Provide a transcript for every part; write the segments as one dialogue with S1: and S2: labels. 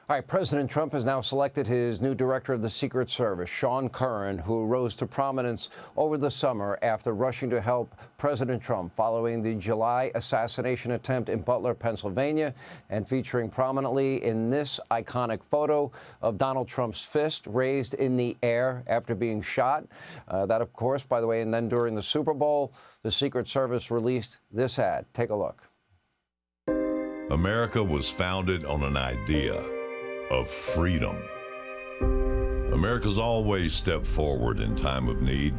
S1: All right, President Trump has now selected his new director of the Secret Service, Sean Curran, who rose to prominence over the summer after rushing to help President Trump following the July assassination attempt in Butler, Pennsylvania, and featuring prominently in this iconic photo of Donald Trump's fist raised in the air after being shot. That, of course, by the way, and then during the Super Bowl, the Secret Service released this ad. Take a look.
S2: America was founded on an idea of freedom. America's always stepped forward in time of need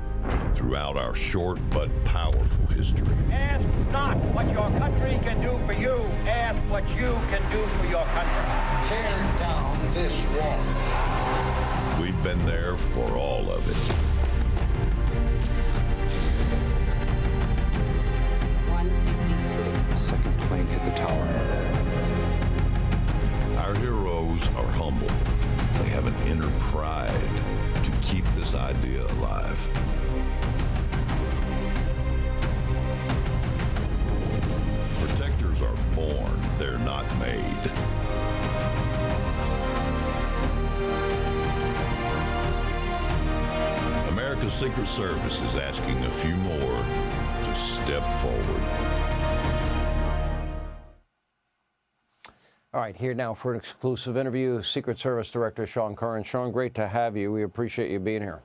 S2: throughout our short but powerful history.
S3: Ask not what your country can do for you. Ask what you can do for your country.
S4: Tear down this wall.
S2: We've been there for all of it.
S1: The second plane hit the tower.
S2: Our heroes are humble. They have an inner pride to keep this idea alive. Protectors are born, they're not made. America's Secret Service is asking a few more to step forward.
S1: All right, here now for an exclusive interview, Secret Service Director Sean Curran. Sean, great to have you. We appreciate you being here.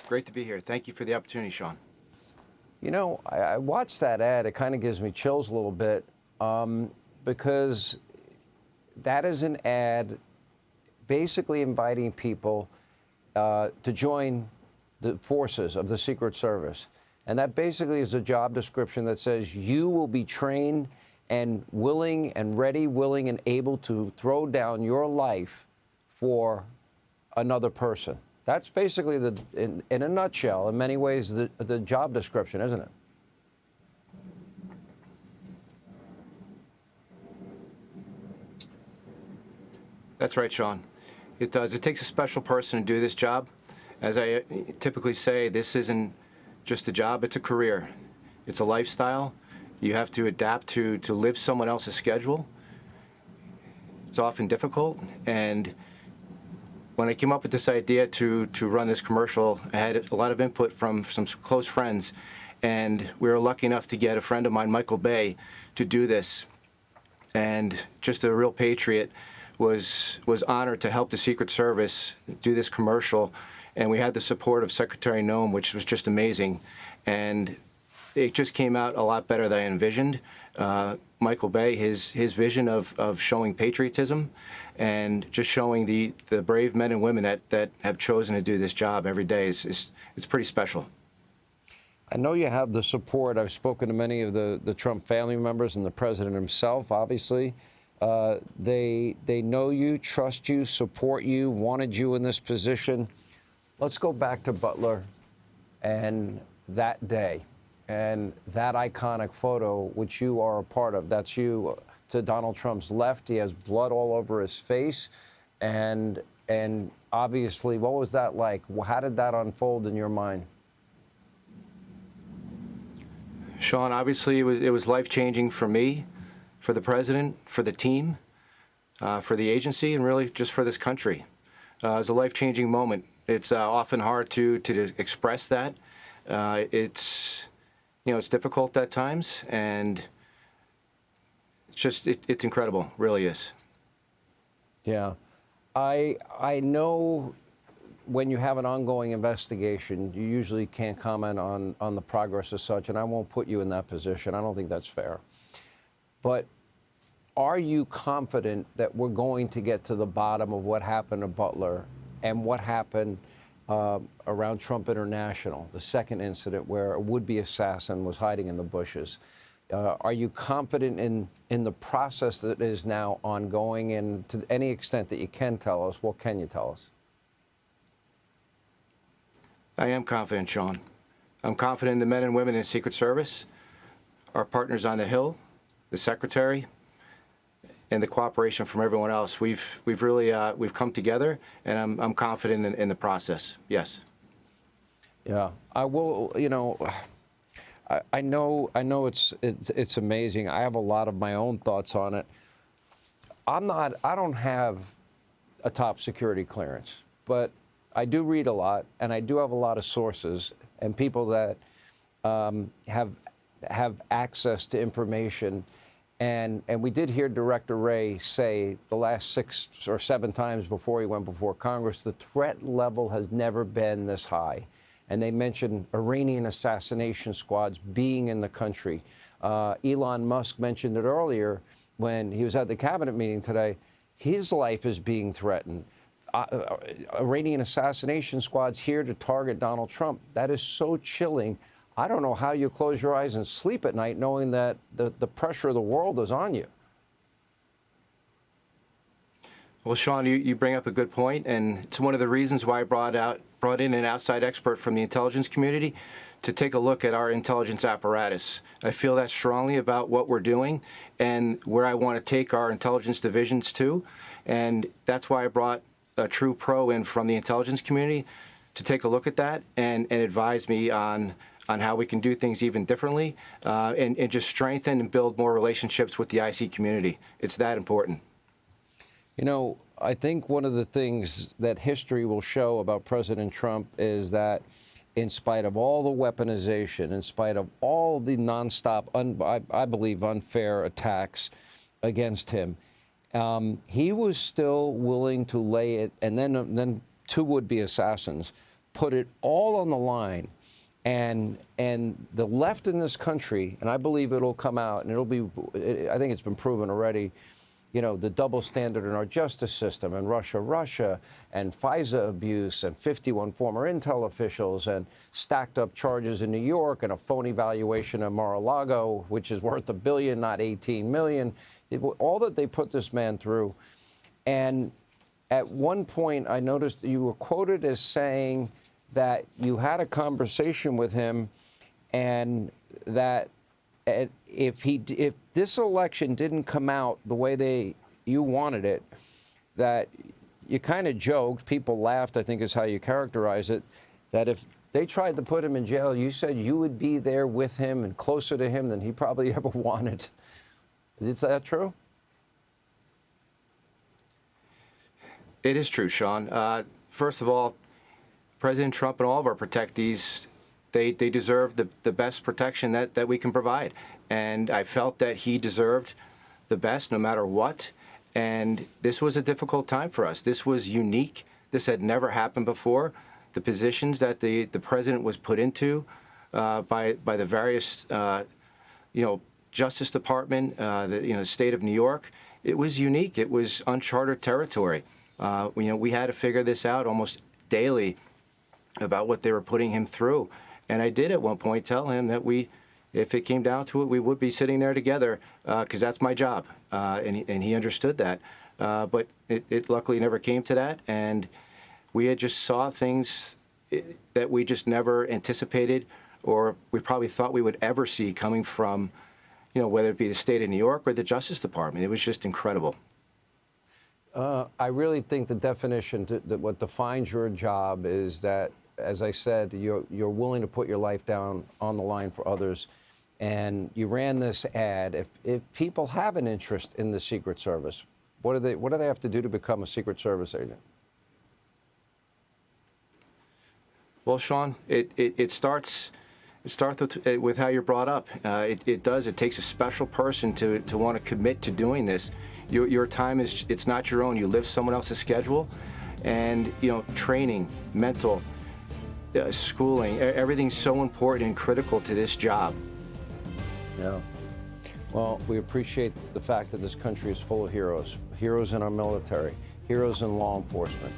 S5: Great to be here. Thank you for the opportunity, Sean.
S1: You know, I watched that ad. It kind of gives me chills a little bit because that is an ad basically inviting people to join the forces of the Secret Service. And that basically is a job description that says you will be trained and willing and ready, willing and able to throw down your life for another person. That's basically, in a nutshell, in many ways, the job description, isn't it?
S5: That's right, Sean. It does. It takes a special person to do this job. As I typically say, this isn't just a job, it's a career. It's a lifestyle. You have to adapt to live someone else's schedule. It's often difficult. And when I came up with this idea to run this commercial, I had a lot of input from some close friends. And we were lucky enough to get a friend of mine, Michael Bay, to do this. And just a real patriot was honored to help the Secret Service do this commercial. And we had the support of Secretary Noem, which was just amazing. And it just came out a lot better than I envisioned. Michael Bay, his vision of showing patriotism and just showing the brave men and women that have chosen to do this job every day it's pretty special.
S1: I know you have the support. I've spoken to many of the Trump family members and the president himself, obviously. They know you, trust you, support you, wanted you in this position. Let's go back to Butler and that day. And that iconic photo, which you are a part of, that's you to Donald Trump's left. He has blood all over his face. And obviously, what was that like? How did that unfold in your mind?
S5: Sean, obviously, it was life-changing for me, for the president, for the team, for the agency, and really just for this country. It was a life-changing moment. It's often hard to express that. It's difficult at times, and it's incredible, really is.
S1: Yeah. I know when you have an ongoing investigation, you usually can't comment on the progress as such, and I won't put you in that position. I don't think that's fair. But are you confident that we're going to get to the bottom of what happened to Butler and what happened around Trump International, the second incident where a would-be assassin was hiding in the bushes? Are you confident in the process that is now ongoing? And to any extent that you can tell us, what can you tell us?
S5: I am confident, Sean. I'm confident in the men and women in the Secret Service, our partners on the Hill, the Secretary, and the cooperation from everyone else. We've really we've come together, and I'm confident in the process. Yes.
S1: Yeah, I will. You know, I know it's amazing. I have a lot of my own thoughts on it. I don't have a top security clearance, but I do read a lot, and I do have a lot of sources and people that have access to information. And we did hear Director Wray say the last 6 or 7 times before he went before Congress, the threat level has never been this high. And they mentioned Iranian assassination squads being in the country. Elon Musk mentioned it earlier when he was at the cabinet meeting today. His life is being threatened. Iranian assassination squads here to target Donald Trump. That is so chilling. I don't know how you close your eyes and sleep at night knowing that the pressure of the world is on you.
S5: Well, Sean, you bring up a good point, and it's one of the reasons why I brought in an outside expert from the intelligence community to take a look at our intelligence apparatus. I feel that strongly about what we're doing and where I want to take our intelligence divisions to, and that's why I brought a true pro in from the intelligence community to take a look at that and advise me on how we can do things even differently and just strengthen and build more relationships with the IC community. It's that important.
S1: You know, I think one of the things that history will show about President Trump is that in spite of all the weaponization, in spite of all the nonstop, I believe, unfair attacks against him, he was still willing to lay it, and then 2 would-be assassins put it all on the line. And the left in this country, and I believe it'll come out, and I think it's been proven already, you know, the double standard in our justice system, and Russia, and FISA abuse, and 51 former intel officials, and stacked up charges in New York, and a phony valuation of Mar-a-Lago, which is worth $1 billion, not $18 million. All that they put this man through. And at one point, I noticed you were quoted as saying that you had a conversation with him, and that if this election didn't come out the way you wanted it, that you kind of joked, people laughed, I think is how you characterize it, that if they tried to put him in jail, you said you would be there with him and closer to him than he probably ever wanted. Is that true?
S5: It is true, Sean. First of all, President Trump and all of our protectees, they deserve the best protection that we can provide. And I felt that he deserved the best no matter what. And this was a difficult time for us. This was unique. This had never happened before. The positions that the president was put into by the various, Justice Department, the state of New York, it was unique. It was uncharted territory. We had to figure this out almost daily about what they were putting him through. And I did at one point tell him that if it came down to it, we would be sitting there together because that's my job. And he understood that. But it luckily never came to that. And we had just saw things that we just never anticipated, or we probably thought we would ever see coming from, whether it be the state of New York or the Justice Department. It was just incredible.
S1: I really think the definition, that what defines your job is that, as I said, you're willing to put your life down on the line for others. And you ran this ad. If people have an interest in the Secret Service, what do they have to do to become a Secret Service agent?
S5: Well, Sean, it starts with how you're brought up. It takes a special person to want to commit to doing this. Your time it's not your own. You live someone else's schedule, and training, mental, schooling, everything's so important and critical to this job.
S1: Yeah. Well, we appreciate the fact that this country is full of heroes. Heroes in our military, heroes in law enforcement,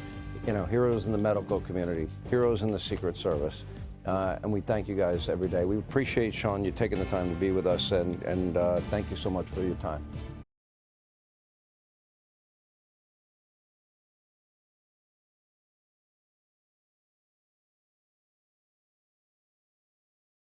S1: heroes in the medical community, heroes in the Secret Service. And we thank you guys every day. We appreciate, Sean, you taking the time to be with us, and thank you so much for your time.